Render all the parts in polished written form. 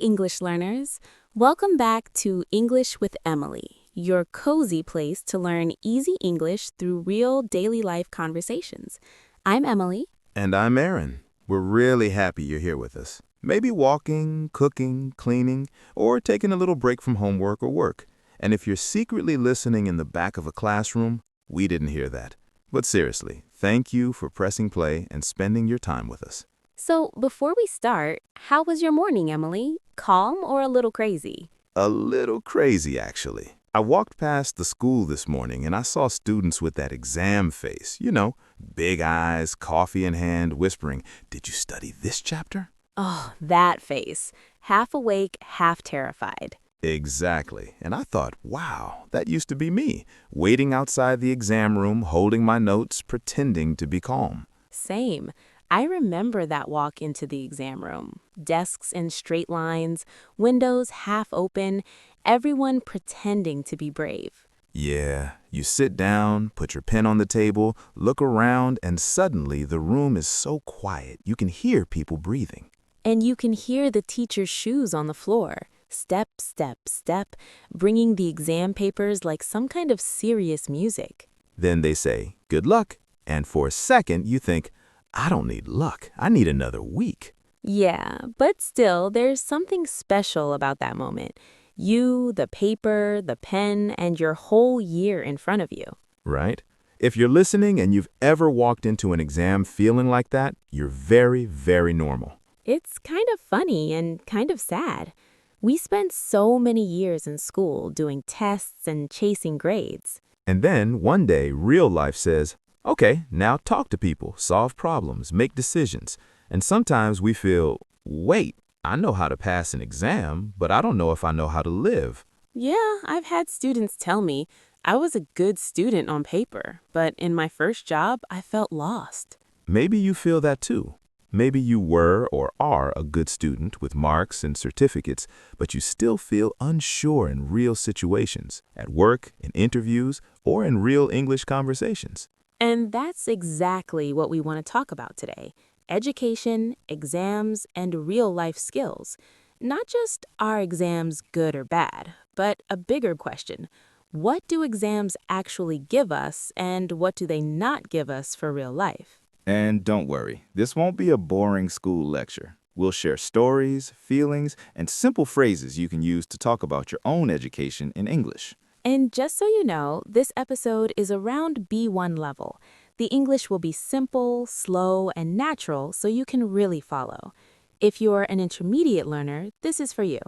English learners. Welcome back to English with Emily, your cozy place to learn easy English through real daily life conversations. I'm Emily. And I'm Aaron. We're really happy you're here with us. Maybe walking, cooking, cleaning, or taking a little break from homework or work. And if you're secretly listening in the back of a classroom, we didn't hear that. But seriously, thank you for pressing play and spending your time with us. So, before we start, how was your morning, Emily? Calm or a little crazy? A little crazy, actually. I walked past the school this morning and I saw students with that exam face. Big eyes, coffee in hand, whispering, "Did you study this chapter?" Oh, that face. Half awake, half terrified. Exactly. And I thought, wow, that used to be me, waiting outside the exam room, holding my notes, pretending to be calm. Same. I remember that walk into the exam room. Desks in straight lines, windows half open, everyone pretending to be brave. Yeah, you sit down, put your pen on the table, look around, and suddenly the room is so quiet you can hear people breathing. And you can hear the teacher's shoes on the floor. Step, step, step, bringing the exam papers like some kind of serious music. Then they say, "Good luck." And for a second, you think, I don't need luck. I need another week. Yeah, but still, there's something special about that moment. You, the paper, the pen, and your whole year in front of you. Right? If you're listening and you've ever walked into an exam feeling like that, you're very, very normal. It's kind of funny and kind of sad. We spent so many years in school doing tests and chasing grades. And then one day, real life says, okay, now talk to people, solve problems, make decisions. And sometimes we feel, wait, I know how to pass an exam, but I don't know if I know how to live. Yeah, I've had students tell me I was a good student on paper, but in my first job, I felt lost. Maybe you feel that too. Maybe you were or are a good student with marks and certificates, but you still feel unsure in real situations, at work, in interviews, or in real English conversations. And that's exactly what we want to talk about today. Education, exams, and real-life skills. Not just are exams good or bad, but a bigger question. What do exams actually give us, and what do they not give us for real life? And don't worry, this won't be a boring school lecture. We'll share stories, feelings, and simple phrases you can use to talk about your own education in English. And just so you know, this episode is around B1 level. The English will be simple, slow, and natural so you can really follow. If you're an intermediate learner, this is for you.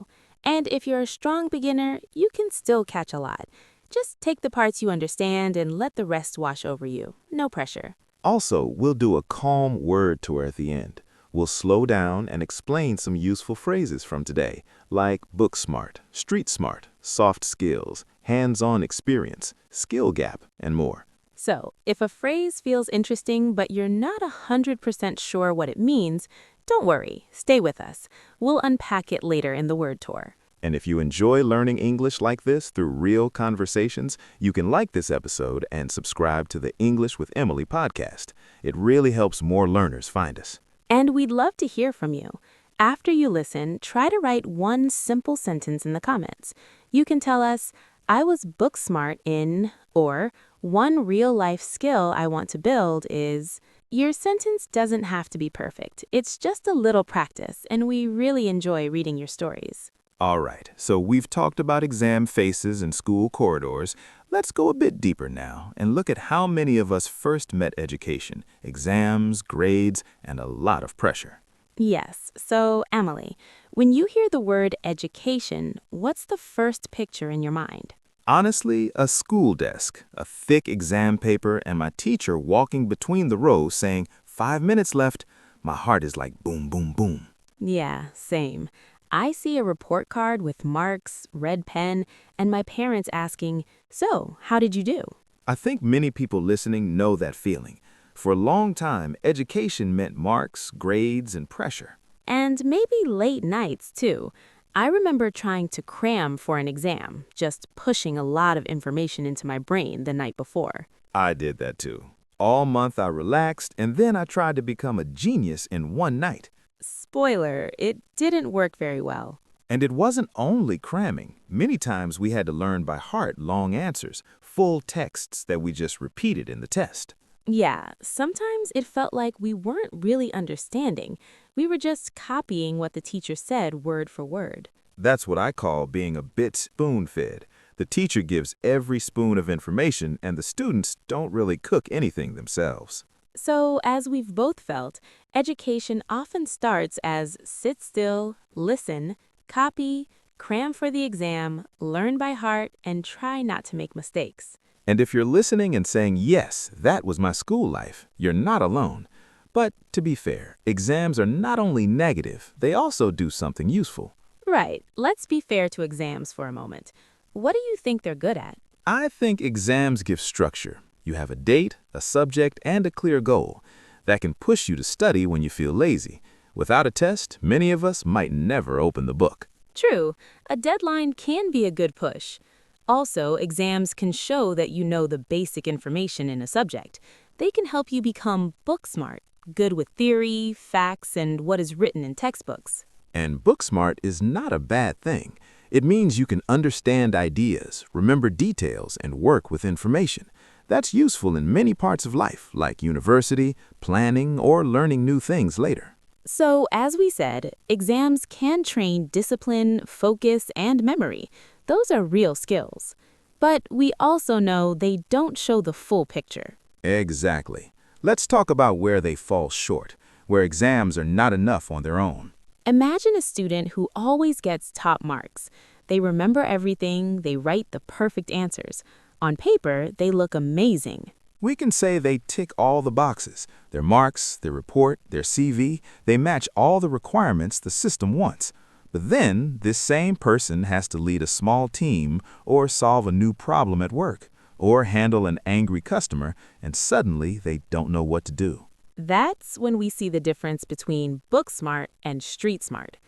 And if you're a strong beginner, you can still catch a lot. Just take the parts you understand and let the rest wash over you. No pressure. Also, we'll do a calm word tour at the end. We'll slow down and explain some useful phrases from today, like book smart, street smart, soft skills, hands-on experience, skill gap, and more. So, if a phrase feels interesting but you're not 100% sure what it means, don't worry, stay with us. We'll unpack it later in the word tour. And if you enjoy learning English like this through real conversations, you can like this episode and subscribe to the English with Emily podcast. It really helps more learners find us. And we'd love to hear from you. After you listen, try to write one simple sentence in the comments. You can tell us, I was book smart in, or one real life skill I want to build is. Your sentence doesn't have to be perfect. It's just a little practice, and we really enjoy reading your stories. All right, so we've talked about exam faces and school corridors. Let's go a bit deeper now and look at how many of us first met education, exams, grades, and a lot of pressure. Yes, so Emily, when you hear the word education, what's the first picture in your mind? Honestly, a school desk, a thick exam paper, and my teacher walking between the rows saying, 5 minutes left. My heart is like boom, boom, boom. Yeah, same. I see a report card with marks, red pen, and my parents asking, so, how did you do? I think many people listening know that feeling. For a long time, education meant marks, grades, and pressure. And maybe late nights, too. I remember trying to cram for an exam, just pushing a lot of information into my brain the night before. I did that too. All month I relaxed, and then I tried to become a genius in one night. Spoiler, it didn't work very well. And it wasn't only cramming. Many times we had to learn by heart long answers, full texts that we just repeated in the test. Yeah, sometimes it felt like we weren't really understanding. We were just copying what the teacher said word for word. That's what I call being a bit spoon-fed. The teacher gives every spoon of information, and the students don't really cook anything themselves. So, as we've both felt, education often starts as sit still, listen, copy, cram for the exam, learn by heart, and try not to make mistakes. And if you're listening and saying, yes, that was my school life, you're not alone. But to be fair, exams are not only negative, they also do something useful. Right, let's be fair to exams for a moment. What do you think they're good at? I think exams give structure. You have a date, a subject, and a clear goal. That can push you to study when you feel lazy. Without a test, many of us might never open the book. True, a deadline can be a good push. Also, exams can show that you know the basic information in a subject. They can help you become book smart, good with theory, facts, and what is written in textbooks. And book smart is not a bad thing. It means you can understand ideas, remember details, and work with information. That's useful in many parts of life, like university, planning, or learning new things later. So, as we said, exams can train discipline, focus, and memory. Those are real skills. But we also know they don't show the full picture. Exactly. Let's talk about where they fall short, where exams are not enough on their own. Imagine a student who always gets top marks. They remember everything, they write the perfect answers. On paper, they look amazing. We can say they tick all the boxes. Their marks, their report, their CV, they match all the requirements the system wants. But then, this same person has to lead a small team or solve a new problem at work or handle an angry customer, and suddenly they don't know what to do. That's when we see the difference between book smart and street smart.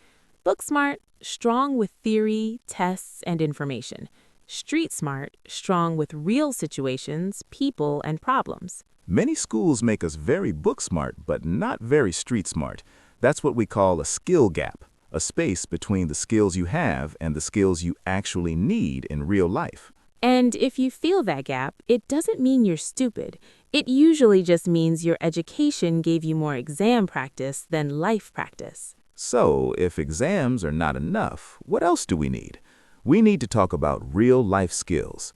Book smart, strong with theory, tests, and information. Street smart, strong with real situations, people, and problems. Many schools make us very book smart, but not very street smart. That's what we call a skill gap, a space between the skills you have and the skills you actually need in real life. And if you feel that gap, it doesn't mean you're stupid. It usually just means your education gave you more exam practice than life practice. So, if exams are not enough, what else do we need? We need to talk about real-life skills.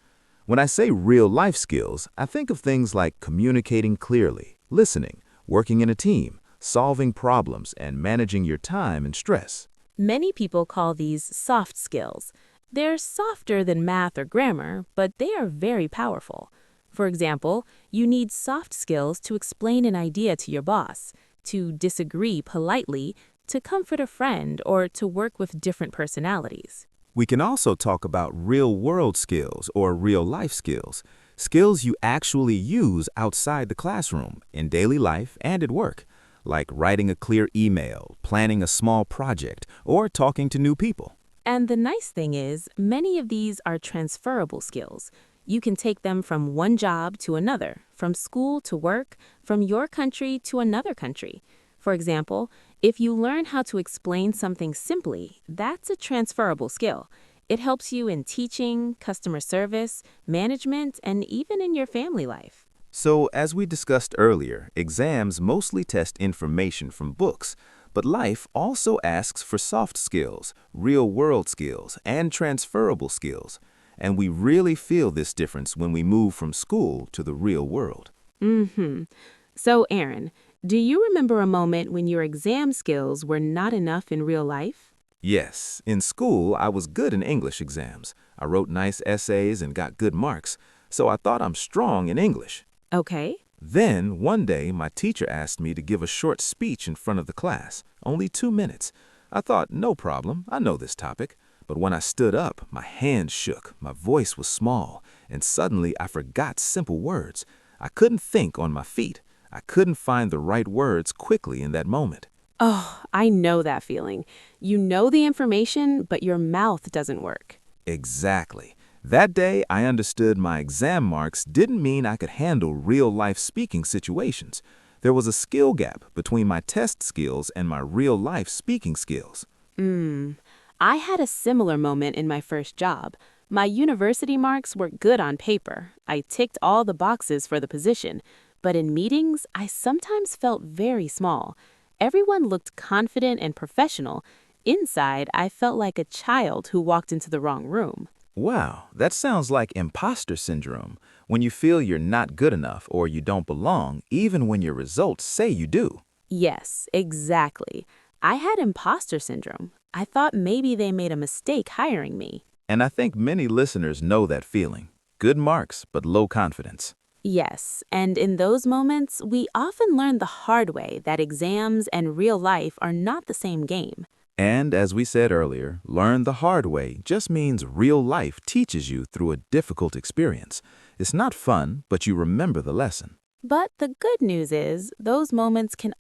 When I say real-life skills, I think of things like communicating clearly, listening, working in a team, solving problems, and managing your time and stress. Many people call these soft skills. They're softer than math or grammar, but they are very powerful. For example, you need soft skills to explain an idea to your boss, to disagree politely, to comfort a friend, or to work with different personalities. We can also talk about real-world skills or real-life skills, skills you actually use outside the classroom, in daily life and at work, like writing a clear email, planning a small project, or talking to new people. And the nice thing is, many of these are transferable skills. You can take them from one job to another, from school to work, from your country to another country. For example, if you learn how to explain something simply, that's a transferable skill. It helps you in teaching, customer service, management, and even in your family life. So, as we discussed earlier, exams mostly test information from books, but life also asks for soft skills, real-world skills, and transferable skills. And we really feel this difference when we move from school to the real world. So, Aaron, do you remember a moment when your exam skills were not enough in real life? Yes, in school, I was good in English exams. I wrote nice essays and got good marks, so I thought I'm strong in English. Okay. Then, one day, my teacher asked me to give a short speech in front of the class, only 2 minutes. I thought, no problem, I know this topic. But when I stood up, my hands shook, my voice was small, and suddenly I forgot simple words. I couldn't think on my feet. I couldn't find the right words quickly in that moment. Oh, I know that feeling. You know the information, but your mouth doesn't work. Exactly. That day, I understood my exam marks didn't mean I could handle real-life speaking situations. There was a skill gap between my test skills and my real-life speaking skills. I had a similar moment in my first job. My university marks were good on paper. I ticked all the boxes for the position. But in meetings, I sometimes felt very small. Everyone looked confident and professional. Inside, I felt like a child who walked into the wrong room. Wow, that sounds like imposter syndrome, when you feel you're not good enough or you don't belong, even when your results say you do. Yes, exactly. I had imposter syndrome. I thought maybe they made a mistake hiring me. And I think many listeners know that feeling. Good marks, but low confidence. Yes, and in those moments, we often learn the hard way that exams and real life are not the same game. And as we said earlier, learn the hard way just means real life teaches you through a difficult experience. It's not fun, but you remember the lesson. But the good news is, those moments can